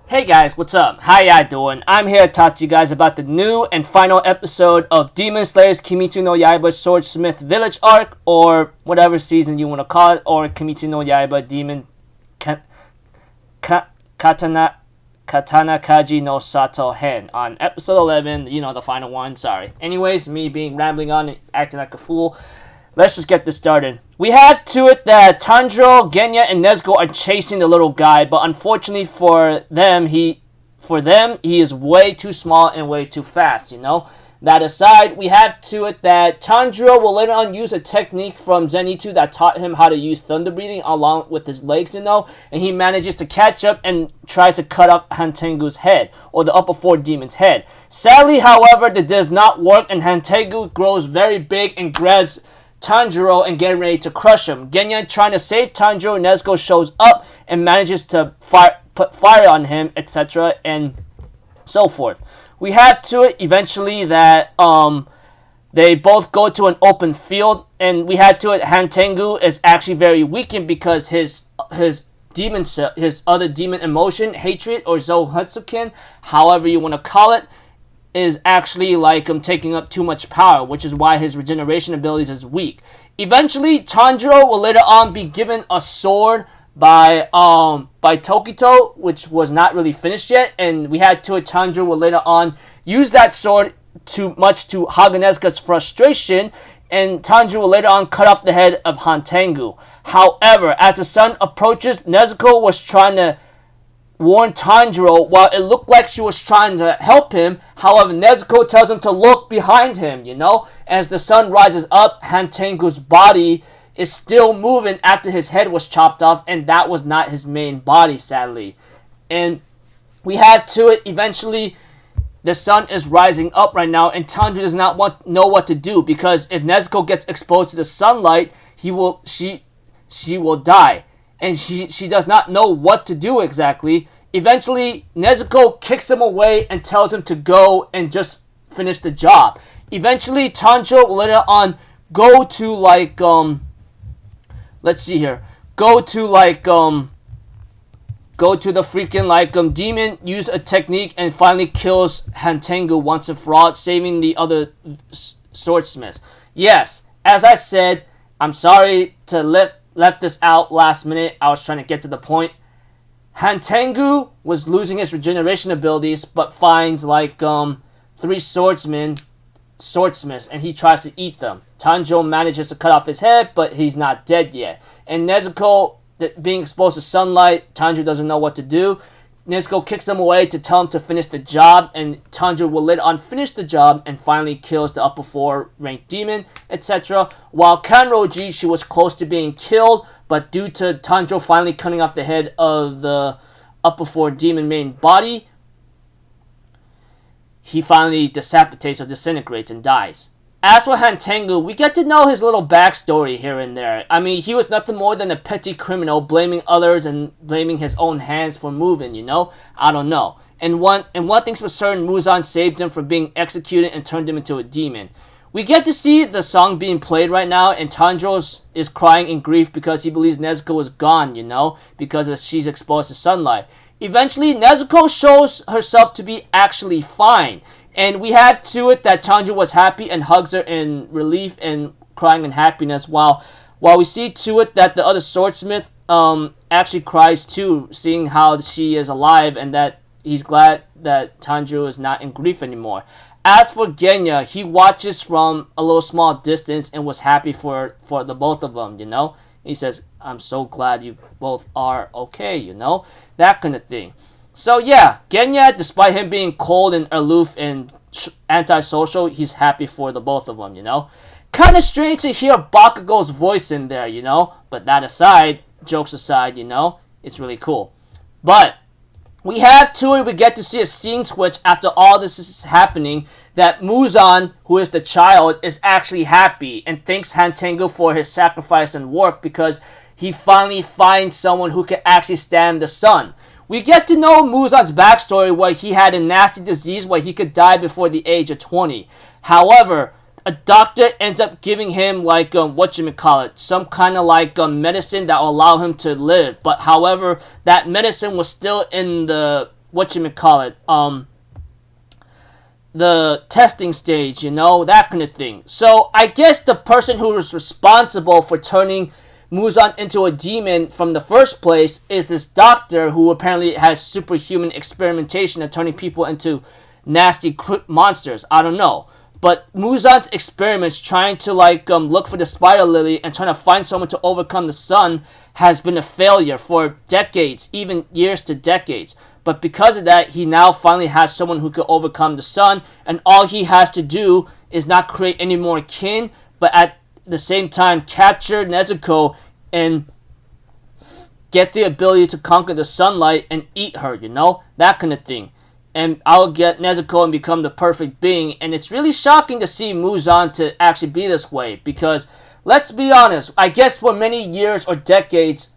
Hey guys, what's up? How y'all doing? I'm here to talk to you guys about the new and final episode of Demon Slayer's Kimetsu no Yaiba Swordsmith Village Arc, or whatever season you want to call it, or Kimetsu no Yaiba Demon Katana Kaji no Sato Hen on episode 11, the final one, sorry. Anyways, me being rambling on and acting like a fool, let's just get this started. We have to it that Tanjiro, Genya, and Nezuko are chasing the little guy, but unfortunately for them, he is way too small and way too fast, That aside, we have to it that Tanjiro will later on use a technique from Zenitsu that taught him how to use thunder breathing along with his legs, and he manages to catch up and tries to cut up Hantengu's head, or the upper four demons' head. Sadly, however, that does not work, and Hantengu grows very big and grabs Tanjiro and getting ready to crush him. Genya trying to save Tanjiro, Nezuko shows up and manages to put fire on him, etc. and so forth. We have to it eventually that they both go to an open field, and we had to it Hantengu is actually very weakened because his other demon emotion, hatred, or Zohutsukin, however you want to call it, is actually taking up too much power, which is why his regeneration abilities is weak. Eventually, Tanjiro will later on be given a sword by Tokito, which was not really finished yet, and we had to Tanjiro will later on use that sword much to Haganezka's frustration, and Tanjiro will later on cut off the head of Hantengu. However, as the sun approaches, Nezuko was trying to warn Tanjiro while it looked like she was trying to help him. However, Nezuko tells him to look behind him, As the sun rises up, Hantengu's body is still moving after his head was chopped off, and that was not his main body, sadly. And we had to it eventually. The sun is rising up right now, and Tanjiro does not know what to do, because if Nezuko gets exposed to the sunlight, she will die. And she does not know what to do exactly. Eventually, Nezuko kicks him away and tells him to go and just finish the job. Eventually, Tanjiro will later on go to the freaking demon, use a technique, and finally kills Hantengu once and for all, saving the other swordsmiths. Yes, as I said, I'm sorry to left this out last minute. I was trying to get to the point. Hantengu was losing his regeneration abilities, but finds three swordsmiths, and he tries to eat them. Tanjiro manages to cut off his head, but he's not dead yet. And Nezuko, being exposed to sunlight, Tanjiro doesn't know what to do. Nezuko kicks him away to tell him to finish the job, and Tanjiro will later on finish the job and finally kills the upper four ranked demon, etc. While Kanroji, she was close to being killed, but due to Tanjiro finally cutting off the head of the upper four demon main body, he finally dissipates or disintegrates and dies. As for Hantengu, we get to know his little backstory here and there. I mean, he was nothing more than a petty criminal, blaming others and blaming his own hands for moving, I don't know. And one thing's for certain, Muzan saved him from being executed and turned him into a demon. We get to see the song being played right now, and Tanjiro is crying in grief because he believes Nezuko is gone, because she's exposed to sunlight. Eventually, Nezuko shows herself to be actually fine. And we had to it that Tanjiro was happy and hugs her in relief and crying in happiness, while we see to it that the other swordsmith actually cries too, seeing how she is alive and that he's glad that Tanjiro is not in grief anymore. As for Genya, he watches from a little small distance and was happy for the both of them, He says, I'm so glad you both are okay, that kind of thing. So yeah, Genya, despite him being cold and aloof and antisocial, he's happy for the both of them, Kind of strange to hear Bakugo's voice in there, But that aside, jokes aside, it's really cool. But we get to see a scene switch after all this is happening, that Muzan, who is the child, is actually happy and thanks Hantengu for his sacrifice and work because he finally finds someone who can actually stand the sun. We get to know Muzan's backstory, where he had a nasty disease where he could die before the age of 20. However, a doctor ends up giving him some kind of medicine that will allow him to live. But however, that medicine was still in the whatchamacallit, the testing stage, you know, that kind of thing. So I guess the person who was responsible for turning Muzan into a demon from the first place is this doctor who apparently has superhuman experimentation of turning people into nasty monsters. I don't know. But Muzan's experiments trying to look for the spider lily and trying to find someone to overcome the sun has been a failure for decades, even years to decades. But because of that, he now finally has someone who can overcome the sun, and all he has to do is not create any more kin, but at the same time capture Nezuko and get the ability to conquer the sunlight and eat her, you know? That kind of thing. And I'll get Nezuko and become the perfect being. And it's really shocking to see Muzan to actually be this way. Because, let's be honest, I guess for many years or decades,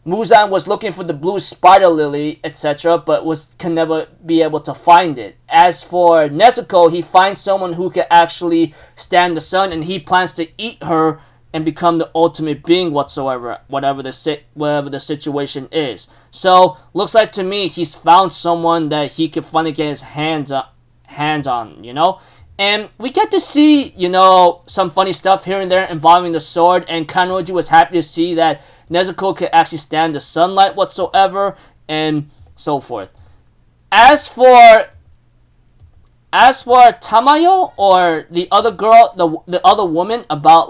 Muzan was looking for the blue spider lily, etc. But can never be able to find it. As for Nezuko, he finds someone who can actually stand the sun. And he plans to eat her and become the ultimate being whatsoever, whatever the situation is. So, looks like to me he's found someone that he can finally get his hands on, you know? And we get to see, you know, some funny stuff here and there involving the sword, and Kanroji was happy to see that Nezuko could actually stand the sunlight whatsoever, and so forth. As for Tamayo, or the other girl, the other woman about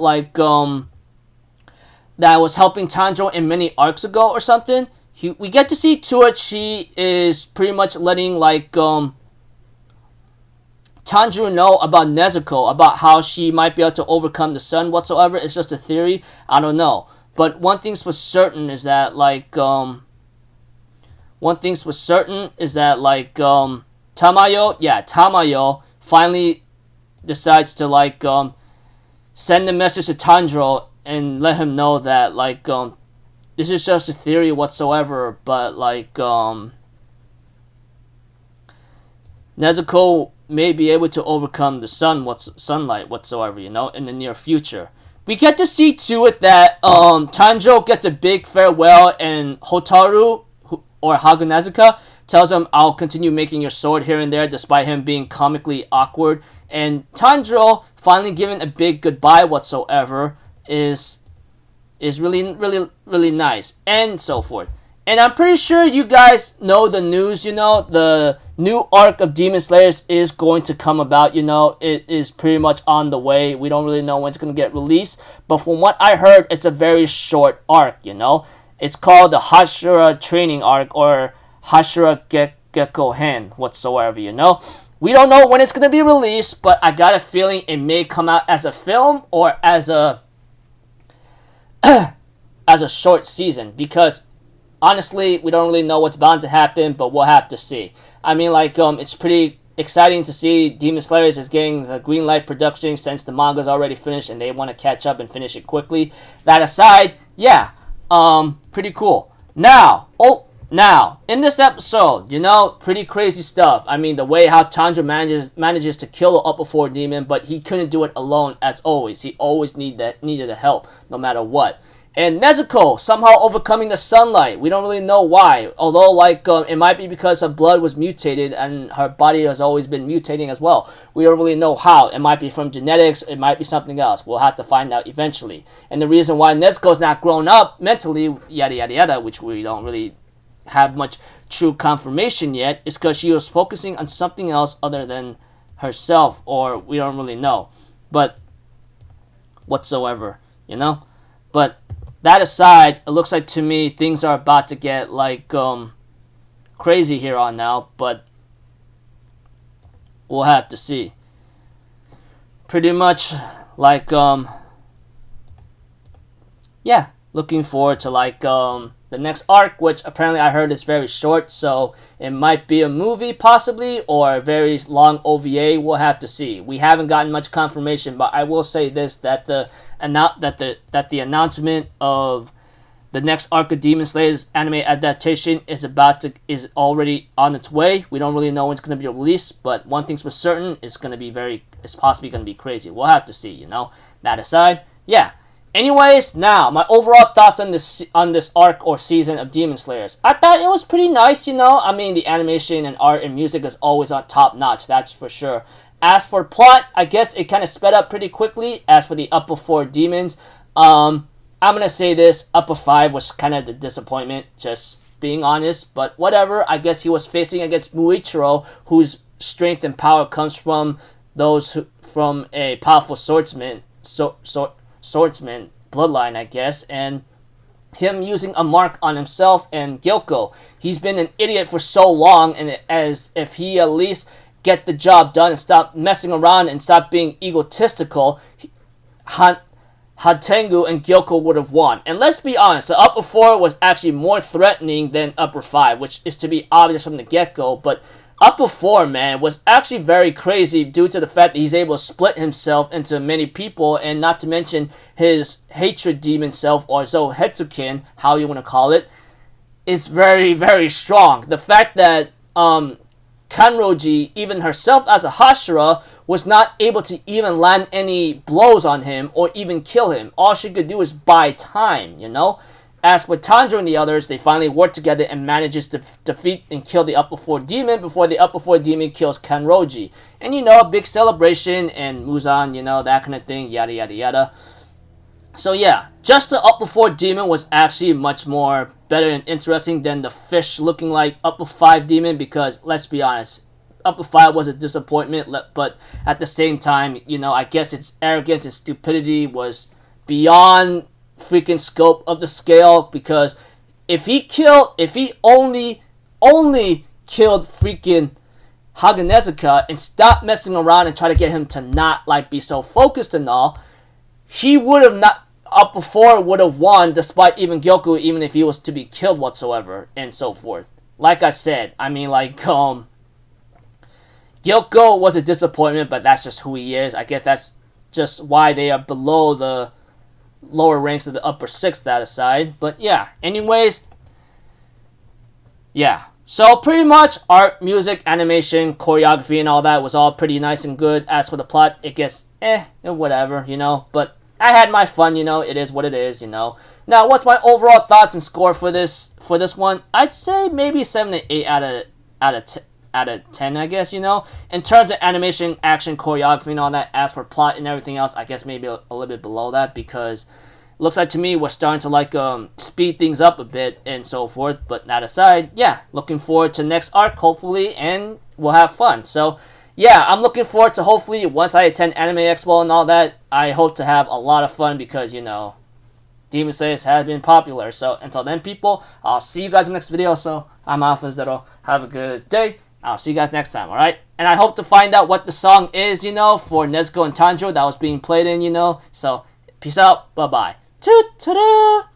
that was helping Tanjiro in many arcs ago or something, we get to see She is pretty much letting Tanjiro know about Nezuko, about how she might be able to overcome the sun whatsoever. It's just a theory, I don't know. But one thing's for certain is that Tamayo finally decides to send a message to Tanjiro and let him know that this is just a theory whatsoever, but Nezuko may be able to overcome the sunlight whatsoever, you know, in the near future. We get to see to it that Tanjiro gets a big farewell, and Hotaru or Hagunazuka tells him, "I'll continue making your sword here and there," despite him being comically awkward. And Tanjiro finally giving a big goodbye whatsoever is really, really, really nice, and so forth. And I'm pretty sure you guys know the news, you know, the new arc of Demon Slayers is going to come about, you know, it is pretty much on the way. We don't really know when it's going to get released, but from what I heard, it's a very short arc, you know. It's called the Hashira Training Arc, or Hashira Gekko Hen, whatsoever, you know. We don't know when it's going to be released, but I got a feeling it may come out as a film or as a short season, because honestly, we don't really know what's bound to happen, but we'll have to see. I mean, it's pretty exciting to see Demon Slayers is getting the green light production since the manga's already finished and they want to catch up and finish it quickly. That aside, yeah, pretty cool. Now, in this episode, you know, pretty crazy stuff. I mean, the way how Tanjiro manages to kill the Upper Four Demon, but he couldn't do it alone as always. He always needed the help, no matter what. And Nezuko somehow overcoming the sunlight. We don't really know why. Although, it might be because her blood was mutated and her body has always been mutating as well. We don't really know how. It might be from genetics. It might be something else. We'll have to find out eventually. And the reason why Nezuko's not grown up mentally, yada yada yada, which we don't really have much true confirmation yet, is because she was focusing on something else other than herself, or we don't really know. But whatsoever, you know? But that aside, it looks like to me things are about to get crazy here on out, but we'll have to see. Pretty much yeah, looking forward to the next arc, which apparently I heard is very short, so it might be a movie possibly, or a very long OVA. We'll have to see. We haven't gotten much confirmation, but I will say this, that the announcement of the next arc of Demon Slayer's anime adaptation is already on its way. We don't really know when it's going to be released, but one thing's for certain, it's possibly going to be crazy. We'll have to see, you know. That aside, yeah. Anyways, now my overall thoughts on this arc or season of Demon Slayers. I thought it was pretty nice, you know. I mean, the animation and art and music is always on top notch, that's for sure. As for plot, I guess it kind of sped up pretty quickly. As for the upper 4 demons, I'm gonna say this: upper 5 was kind of the disappointment, just being honest. But whatever. I guess he was facing against Muichiro, whose strength and power comes from from a powerful swordsman bloodline, I guess, and him using a mark on himself and Gyoko. He's been an idiot for so long, and as if he at least get the job done and stop messing around and stop being egotistical, Hatengu and Gyoko would have won. And let's be honest, the upper 4 was actually more threatening than upper 5, which is to be obvious from the get-go, but upper 4, man, was actually very crazy due to the fact that he's able to split himself into many people, and not to mention his hatred demon self, or Zohetsukin, how you want to call it, is very, very strong. The fact that Kanroji, even herself as a Hashira, was not able to even land any blows on him or even kill him. All she could do is buy time, you know? As with Tanjiro and the others, they finally work together and manages to defeat and kill the upper 4 demon before the upper 4 demon kills Kanroji. And you know, big celebration and Muzan, you know, that kind of thing, yada yada yada. So yeah, just the upper 4 demon was actually much more better and interesting than the fish looking like upper 5 demon, because let's be honest, upper 5 was a disappointment, but at the same time, you know, I guess its arrogance and stupidity was beyond freaking scope of the scale, because if he only killed freaking Haganezuka and stopped messing around and try to get him to not like be so focused and all, he would have not, upper 4 would have won despite even Gyoku, even if he was to be killed whatsoever and so forth. Like I said, I mean, like, Gyoko was a disappointment, but that's just who he is. I guess that's just why they are below the lower ranks of the upper 6, that aside. But yeah, anyways, yeah. So pretty much art, music, animation, choreography, and all that was all pretty nice and good. As for the plot, it gets whatever, you know. But I had my fun, you know. It is what it is, you know. Now, what's my overall thoughts and score for this one? I'd say maybe 7 to 8 out of 10, I guess, you know. In terms of animation, action, choreography, and all that. As for plot and everything else, I guess maybe a little bit below that, because it looks like to me we're starting to like speed things up a bit and so forth. But that aside, yeah, looking forward to next arc, hopefully, and we'll have fun. So yeah, I'm looking forward to, hopefully, once I attend Anime Expo and all that, I hope to have a lot of fun, because, you know, Demon Slayers has been popular. So until then, people, I'll see you guys in the next video. So I'm Alphas That'll have a good day. I'll see you guys next time, alright? And I hope to find out what the song is, you know, for Nezuko and Tanjiro that was being played in, you know. So, peace out. Bye-bye. Toot-ta-da!